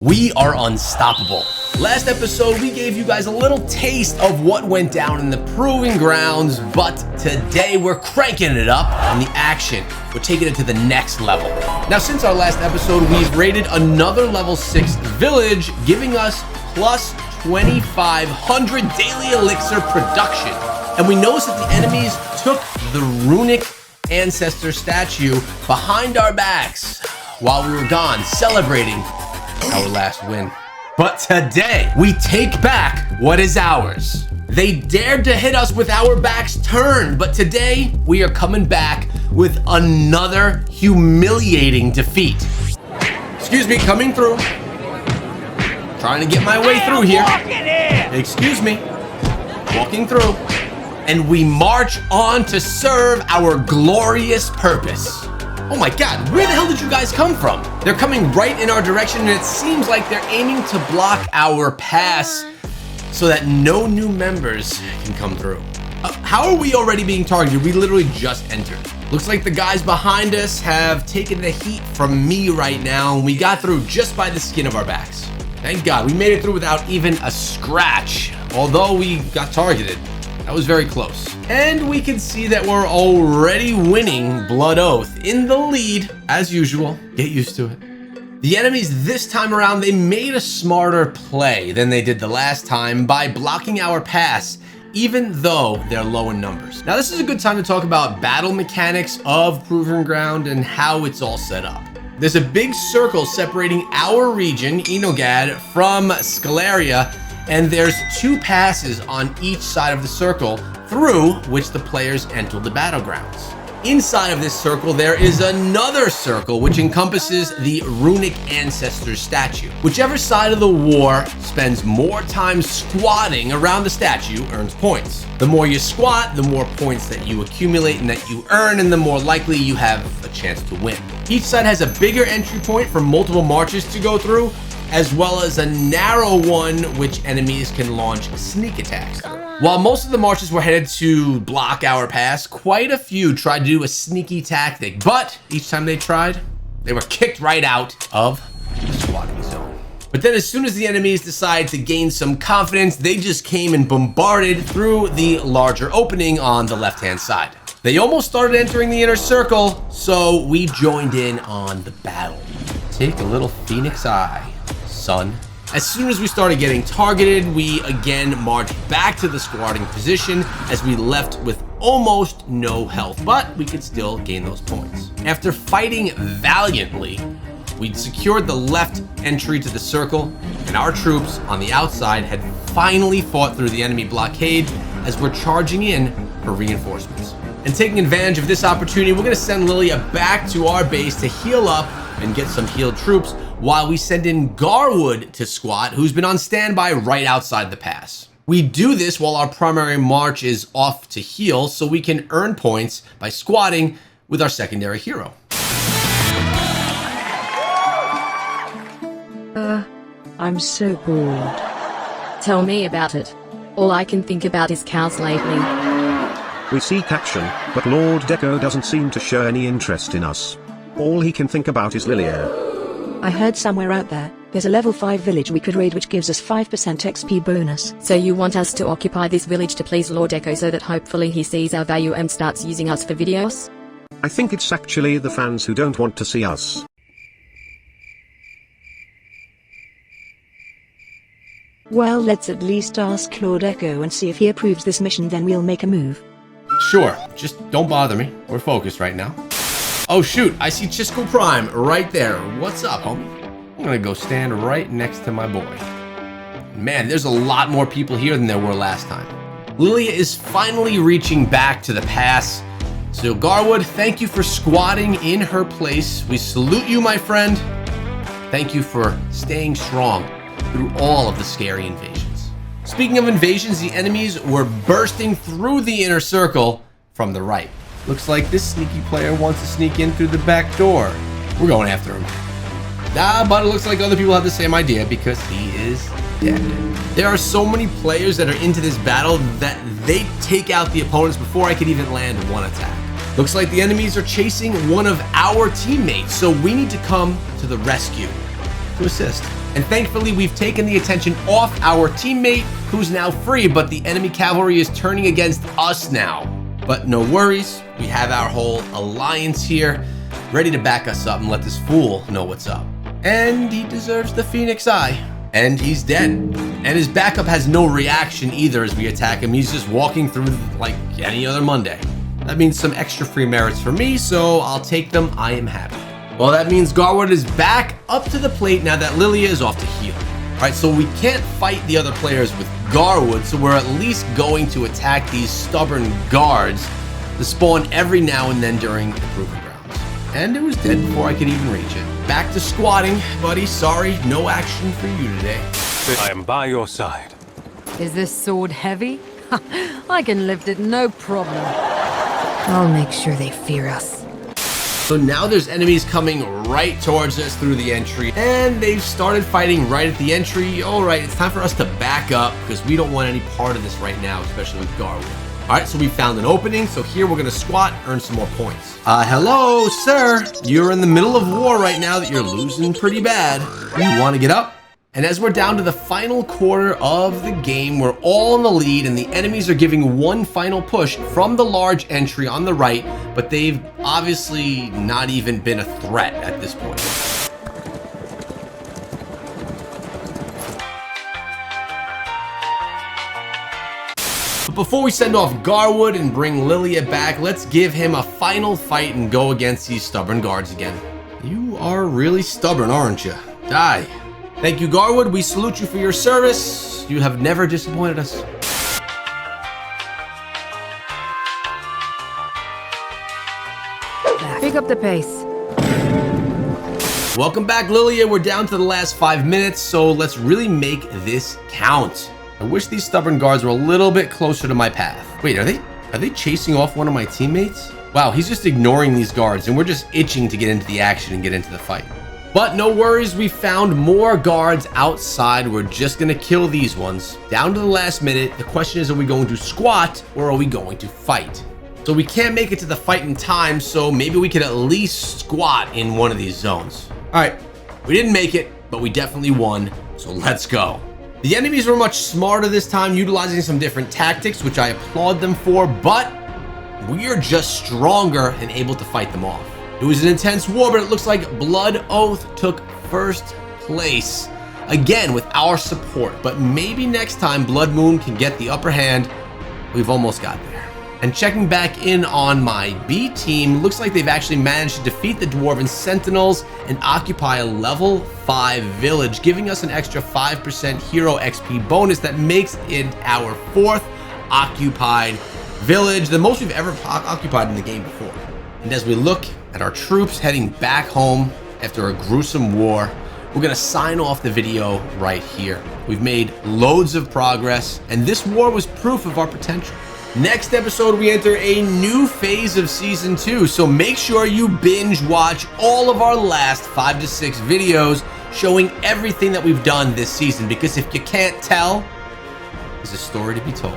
We are unstoppable. Last episode, we gave you guys a little taste of what went down in the Proving Grounds, but today we're cranking it up on the action. We're taking it to the next level. Now, since our last episode, we've raided another level 6 village, giving us plus 2,500 daily elixir production. And we noticed that the enemies took the runic ancestor statue behind our backs while we were gone celebrating our last win. But today, we take back what is ours. They dared to hit us with our backs turned, but today, we are coming back with another humiliating defeat. Excuse me, coming through. Trying to get my way through here. Excuse me. Walking through. And we march on to serve our glorious purpose. Oh my God, where the hell did you guys come from? They're coming right in our direction, and it seems like they're aiming to block our pass so that no new members can come through. How are we already being targeted? We literally just entered. Looks like the guys behind us have taken the heat from me right now, and we got through just by the skin of our backs. Thank God, we made it through without even a scratch, although we got targeted. That was very close. And we can see that we're already winning Blood Oath in the lead, as usual. Get used to it. The enemies this time around, they made a smarter play than they did the last time by blocking our pass, even though they're low in numbers. Now, this is a good time to talk about battle mechanics of Proving Ground and how it's all set up. There's a big circle separating our region, Enogad, from Scalaria, and there's 2 passes on each side of the circle through which the players enter the battlegrounds. Inside of this circle, there is another circle which encompasses the runic ancestor statue. Whichever side of the war spends more time squatting around the statue earns points. The more you squat, the more points that you accumulate and that you earn, and the more likely you have a chance to win. Each side has a bigger entry point for multiple marches to go through, as well as a narrow one which enemies can launch sneak attacks through. While most of the marches were headed to block our pass, quite a few tried to do a sneaky tactic, but each time they tried, they were kicked right out of the squatting zone. But then as soon as the enemies decided to gain some confidence, they just came and bombarded through the larger opening on the left-hand side. They almost started entering the inner circle, so we joined in on the battle. Take a little phoenix eye, son. As soon as we started getting targeted, we again marched back to the squatting position as we left with almost no health, but we could still gain those points. After fighting valiantly, we'd secured the left entry to the circle, and our troops on the outside had finally fought through the enemy blockade as we're charging in for reinforcements. And taking advantage of this opportunity, we're gonna send Lilia back to our base to heal up and get some healed troops while we send in Garwood to squat, who's been on standby right outside the pass. We do this while our primary march is off to heal, so we can earn points by squatting with our secondary hero. I'm so bored. Tell me about it. All I can think about is cows lately. We seek action, but Lord Deco doesn't seem to show any interest in us. All he can think about is Lilia. I heard somewhere out there, there's a level 5 village we could raid which gives us 5% XP bonus. So you want us to occupy this village to please Lord Echo so that hopefully he sees our value and starts using us for videos? I think it's actually the fans who don't want to see us. Well, let's at least ask Lord Echo and see if he approves this mission, then we'll make a move. Sure, just don't bother me. We're focused right now. Oh shoot, I see Chisco Prime right there. What's up, homie? I'm gonna go stand right next to my boy. Man, there's a lot more people here than there were last time. Lilia is finally reaching back to the pass. So Garwood, thank you for squatting in her place. We salute you, my friend. Thank you for staying strong through all of the scary invasions. Speaking of invasions, the enemies were bursting through the inner circle from the right. Looks like this sneaky player wants to sneak in through the back door. We're going after him. But it looks like other people have the same idea because he is dead. There are so many players that are into this battle that they take out the opponents before I could even land one attack. Looks like the enemies are chasing one of our teammates, so we need to come to the rescue to assist. And thankfully, we've taken the attention off our teammate, who's now free, but the enemy cavalry is turning against us now. But no worries, we have our whole alliance here, ready to back us up and let this fool know what's up. And he deserves the Phoenix Eye. And he's dead. And his backup has no reaction either as we attack him. He's just walking through like any other Monday. That means some extra free merits for me, so I'll take them. I am happy. Well, that means Garwood is back up to the plate now that Lilia is off to heal. All right, so we can't fight the other players with Garwood, so we're at least going to attack these stubborn guards that spawn every now and then during the Proving Grounds. And it was dead before I could even reach it. Back to squatting, buddy. Sorry, no action for you today. I am by your side. Is this sword heavy? I can lift it, no problem. I'll make sure they fear us. So now there's enemies coming right towards us through the entry, and they've started fighting right at the entry. All right, it's time for us to back up because we don't want any part of this right now, especially with Garwood. All right, so we found an opening. So here we're gonna squat, earn some more points. Hello, sir. You're in the middle of war right now that you're losing pretty bad. You wanna get up? And as we're down to the final quarter of the game, we're all in the lead and the enemies are giving one final push from the large entry on the right, but they've obviously not even been a threat at this point. But before we send off Garwood and bring Lilia back, let's give him a final fight and go against these stubborn guards again. You are really stubborn, aren't you? Die. Thank you, Garwood. We salute you for your service. You have never disappointed us. Pick up the pace. Welcome back, Lilia. We're down to the last 5 minutes, so let's really make this count. I wish these stubborn guards were a little bit closer to my path. Wait, are they chasing off one of my teammates? Wow, he's just ignoring these guards, and we're just itching to get into the action and get into the fight. But no worries, we found more guards outside. We're just gonna kill these ones. Down to the last minute, the question is, are we going to squat or are we going to fight? So we can't make it to the fight in time, so maybe we could at least squat in one of these zones. All right, we didn't make it, but we definitely won, so let's go. The enemies were much smarter this time, utilizing some different tactics, which I applaud them for, but we are just stronger and able to fight them off. It was an intense war, but it looks like Blood Oath took first place. Again, with our support, but maybe next time Blood Moon can get the upper hand. We've almost got there. And checking back in on my B team, looks like they've actually managed to defeat the Dwarven Sentinels and occupy a level 5 village, giving us an extra 5% hero XP bonus that makes it our 4th occupied village, the most we've ever occupied in the game before. And as we look at our troops heading back home after a gruesome war, we're gonna sign off the video right here. We've made loads of progress, and this war was proof of our potential. Next episode, we enter a new phase of season 2, so make sure you binge watch all of our last 5 to 6 videos showing everything that we've done this season, because if you can't tell, there's a story to be told.